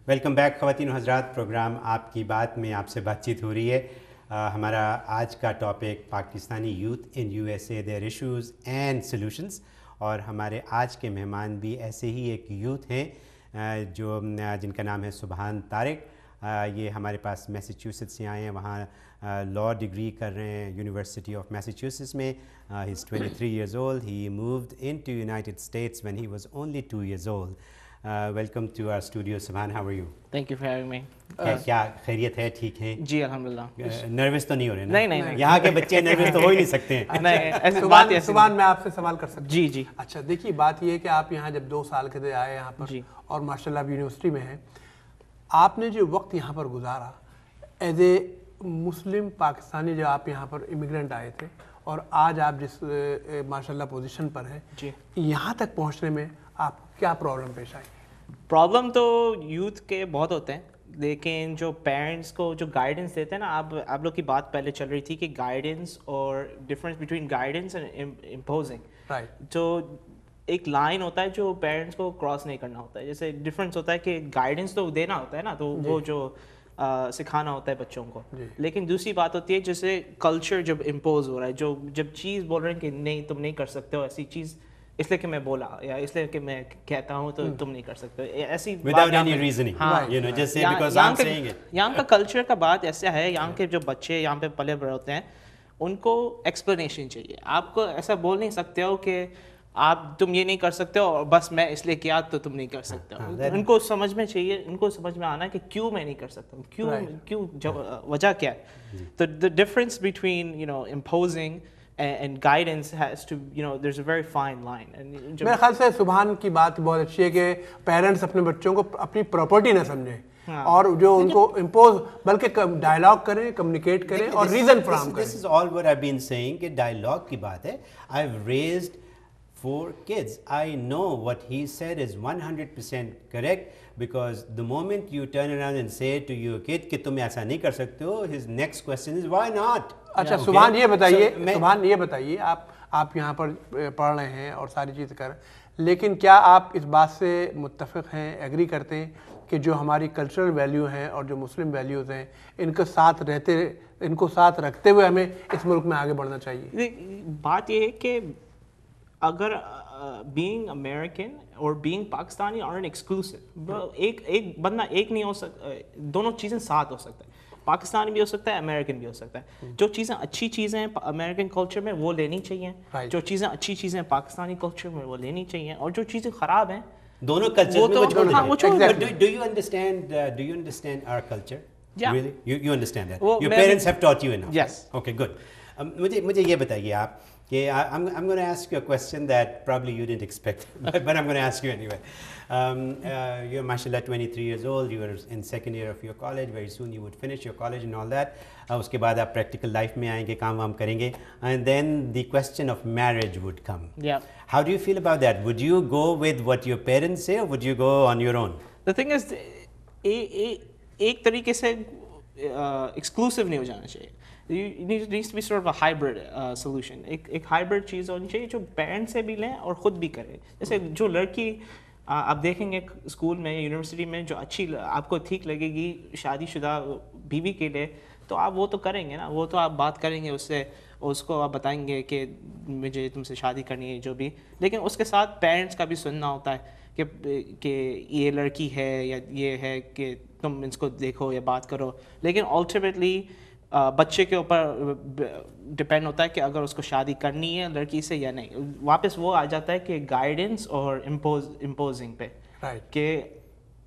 Welcome back ख़वातीन हज़रात। Programme आपकी बात में आपसे बातचीत हो रही है। हमारा आज का topic Pakistani youth in USA, their issues and solutions. और हमारे आज के मेहमान भी ऐसे ही एक यूथ हैं जो जिनका नाम है सुभान तारिक। ये हमारे पास मैसाचुसेट्स से आए हैं, वहाँ लॉ डिग्री कर रहे हैं यूनिवर्सिटी ऑफ मैसाचुसेट्स में। He is 23 years old. He moved into United States when he was only 2 years old. Welcome to our studio, Subhan. How are you? Thank you for having me. क्या खैरियत है? ठीक है जी अल्हम्दुलिल्लाह। Nervous तो नहीं हो रहे ना? नहीं। यहाँ के बच्चे नर्वस तो हो ही नहीं सकते हैं। नहीं ऐसी बात ऐसी सुभान, मैं आपसे सवाल कर सकता हूँ? जी। अच्छा, देखिए बात ये है कि आप यहाँ जब 2 साल के थे आए यहाँ पर और माशाल्लाह आप यूनिवर्सिटी में हैं, आपने जो वक्त यहाँ पर गुजारा एज ए मुस्लिम पाकिस्तानी, जब आप यहाँ पर इमिग्रेंट आए थे और आज आप जिस माशाल्लाह पोजीशन पर हैं, यहाँ तक पहुँचने में आपको क्या प्रॉब्लम पेश आई? प्रॉब्लम तो यूथ के बहुत होते हैं, लेकिन जो पेरेंट्स को जो गाइडेंस देते हैं ना, आप लोग की बात पहले चल रही थी कि गाइडेंस और difference between guidance and imposing. Right. जो एक लाइन होता है जो पेरेंट्स को क्रॉस नहीं करना होता है। जैसे डिफरेंस होता है कि गाइडेंस तो देना होता है ना, तो वो जो सिखाना होता है बच्चों को, लेकिन दूसरी बात होती है जैसे कल्चर जब इम्पोज हो रहा है, जो जब चीज़ बोल रहे हैं कि नहीं तुम नहीं कर सकते हो ऐसी चीज़, इसलिए कि मैं बोला या इसलिए कि मैं कहता हूँ तो तुम नहीं कर सकते ऐसी Without any reasoning. हाँ, you know, just say because I'm saying it. यहाँ का कल्चर का बात ऐसा है, यहाँ के जो बच्चे यहाँ पे पले बड़े होते हैं उनको एक्सप्लेनेशन चाहिए। आपको ऐसा बोल नहीं सकते हो कि आप तुम ये नहीं कर सकते हो और बस मैं इसलिए किया तो तुम नहीं कर सकते हो। उनको समझ में चाहिए, उनको समझ में आना कि क्यों मैं नहीं कर सकता हूँ, क्यों वजह क्या है। तो the difference between imposing and guidance has to, there's a very fine line. And मेरे ख्याल से सुभान की बात बहुत अच्छी है कि पेरेंट्स अपने बच्चों को अपनी प्रॉपर्टी ना समझें और जो उनको इम्पोज, बल्कि डायलॉग करें, कम्युनिकेट करें और रीजन फ्राहम करें। This is all what I've been saying कि डायलॉग की बात है। I've raised 4 kids. I know what he said is 100% correct, because the moment you turn around and say to your kid कि तुम ऐसा नहीं कर सकते हो, his next question is why not? अच्छा सुभान ये बताइए, आप यहाँ पर पढ़ रहे हैं और सारी चीज़ कर, लेकिन क्या आप इस बात से मुत्तफ़िक़ हैं, एग्री करते हैं कि जो हमारी कल्चरल वैल्यू हैं और जो मुस्लिम वैल्यूज़ हैं, इनको साथ रखते हुए हमें इस मुल्क में आगे बढ़ना चाहिए? बात ये है कि अगर बीइंग अमेरिकन और बीइंग पाकिस्तानी आर एक्सक्लूसिव, एक बंदा एक नहीं हो सकता, दोनों चीज़ें साथ हो सकता है। पाकिस्तानी भी हो सकता है, अमेरिकन भी हो सकता है। जो चीज़ें अच्छी चीज़ें हैं अमेरिकन कल्चर में वो लेनी चाहिए, जो चीज़ें अच्छी चीज़ें हैं पाकिस्तानी कल्चर में वो लेनी चाहिए, और जो चीज़ें ख़राब हैं दोनों कल्चर में वो छोड़ Exactly. do you understand our culture? Yeah. Really? You understand that? Well, Your parents have taught you enough? Yes. Okay, good. मुझे ये बताइए आप कि I'm going to ask you a question that probably you didn't expect, but I'm going to ask you anyway. You're mashallah 23 years old, you are in second year of your college, very soon you would finish your college and all that. उसके बाद आप practical life में आएंगे, काम वाम करेंगे, and then the question of marriage would come. Yeah. How do you feel about that? Would you go with what your parents say or would you go on your own? The thing is, एक तरीके से exclusive नहीं हो जाना चाहिए. It needs to be sort of a hybrid solution. एक hybrid चीज़ होनी चाहिए जो पेरेंट्स से भी लें और ख़ुद भी करें। जैसे जो लड़की आप देखेंगे स्कूल में, यूनिवर्सिटी में, जो अच्छी आपको ठीक लगेगी शादीशुदा बीवी के लिए, तो आप वो तो करेंगे ना, वो तो आप बात करेंगे उससे, उसको आप बताएंगे कि मुझे तुमसे शादी करनी है जो भी, लेकिन उसके साथ पेरेंट्स का भी सुनना होता है कि ये लड़की है या ये है कि तुम इसको देखो या बात करो, लेकिन अल्टीमेटली बच्चे के ऊपर डिपेंड होता है कि अगर उसको शादी करनी है लड़की से या नहीं। वापस वो आ जाता है कि गाइडेंस और इम्पोजिंग पे, कि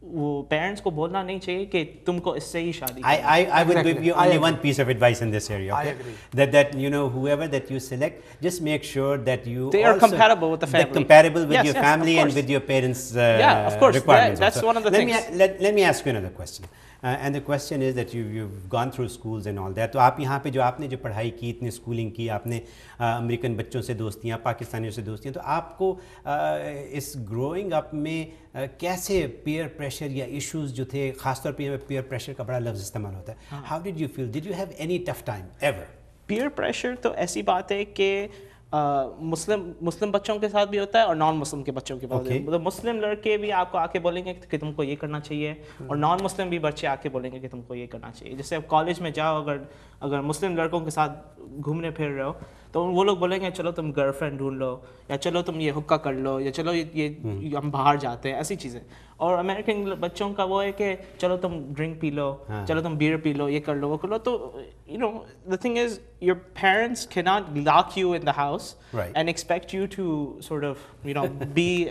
वो पेरेंट्स को बोलना नहीं चाहिए कि तुमको इससे ही शादी I would give you only one piece of advice in this area. Okay? I agree. That whoever that you select, just make sure that they are compatible with the family. Compatible with your family and with your parents' of course. requirements. That's one of the things. Let me ask you another question. And the question is that you've gone through schools and all that. तो आप यहाँ पे आपने जो पढ़ाई की, इतनी schooling की, आपने अमेरिकन बच्चों से दोस्तियाँ, पाकिस्तानियों से दोस्तियाँ, तो आपको इस ग्रोइंग अप में कैसे पीयर प्रेशर या इश्यूज जो थे, ख़ासतौर पे पीयर प्रेशर का बड़ा लफ्ज़ इस्तेमाल होता है, how did you feel? Did you have any tough time ever? Peer pressure तो ऐसी बात है कि मुस्लिम बच्चों के साथ भी होता है और नॉन मुस्लिम के बच्चों के साथ Okay. मतलब मुस्लिम लड़के भी आपको आके बोलेंगे कि तुमको ये करना चाहिए और नॉन मुस्लिम भी बच्चे आके बोलेंगे कि तुमको ये करना चाहिए। जैसे अब कॉलेज में जाओ, अगर मुस्लिम लड़कों के साथ घूमने फिर रहे हो तो वो लोग बोलेंगे चलो तुम गर्लफ्रेंड ढूंढ लो, या चलो तुम ये हुक्का कर लो, या चलो ये हम बाहर जाते हैं, ऐसी चीज़ें। और अमेरिकन बच्चों का वो है कि चलो तुम ड्रिंक पी लो, चलो तुम बियर पी लो, ये कर लो, वो कर लो। तो the thing is your parents can not lock you in the house and expect you to sort of be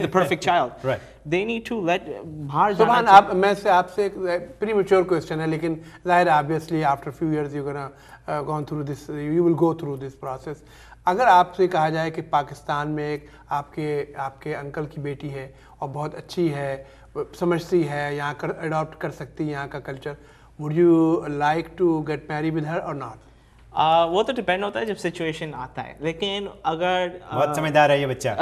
the perfect child. Right. They need to let बाहर सुभान, जाना। आप मैं से आपसे एक प्रीमेच्योर क्वेश्चन है, लेकिन जाहिर है obviously after few years you gonna gone through this, you will go through this process. अगर आपसे कहा जाए कि पाकिस्तान में एक आपके अंकल की बेटी है और बहुत अच्छी है, समझती है, यहाँ कर अडॉप्ट कर सकती है यहाँ का culture, would you like to get marry with her or not? वो तो डिपेंड होता है जब सिचुएशन आता है, लेकिन अगर बहुत समझदार है ये बच्चा।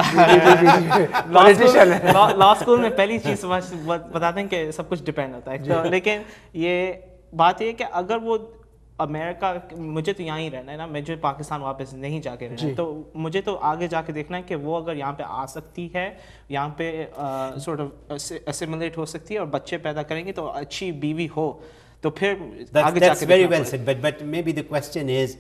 लॉ स्कूल में पहली चीज बताते हैं कि सब कुछ डिपेंड होता है तो, लेकिन ये बात ये है कि अगर वो अमेरिका, मुझे तो यहाँ ही रहना है ना, मुझे पाकिस्तान वापस नहीं जाके रहना है, तो मुझे तो आगे जाके देखना है कि वो अगर यहाँ पे आ सकती है, यहाँ पे सॉर्ट ऑफ असिमिलेट हो सकती है और बच्चे पैदा करेंगे तो अच्छी बीवी हो, तो फिर आगे That's जाके very देखना well said, but maybe the question is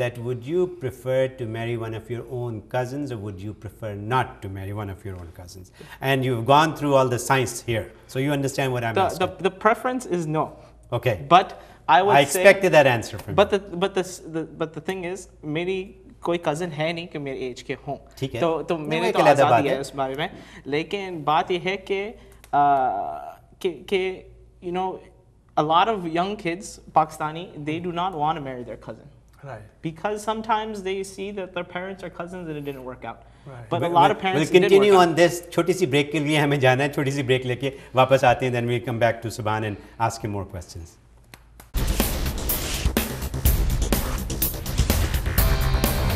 that would you prefer to marry one of your own cousins or would you prefer not to marry one of your own cousins? And you've gone through all the science here, so you understand what I'm asking. The preference is no. Okay. But I would I expected that answer from you. but the thing is, मेरी कोई cousin है नहीं कि मेरे as के हों, ठीक है, तो मेरे तो आज़ादी है उस बारे में, लेकिन बात ये है कि you know a lot of young kids Pakistani, they do not want to marry their cousin, Right. because sometimes they see that their parents are cousins and it didn't work out. Right. But a lot of parents we'll continue did work on this. छोटी सी break के लिए हमें जाना है, छोटी सी break लेके वापस आते हैं, then we'll come back to Subhan and ask him more questions.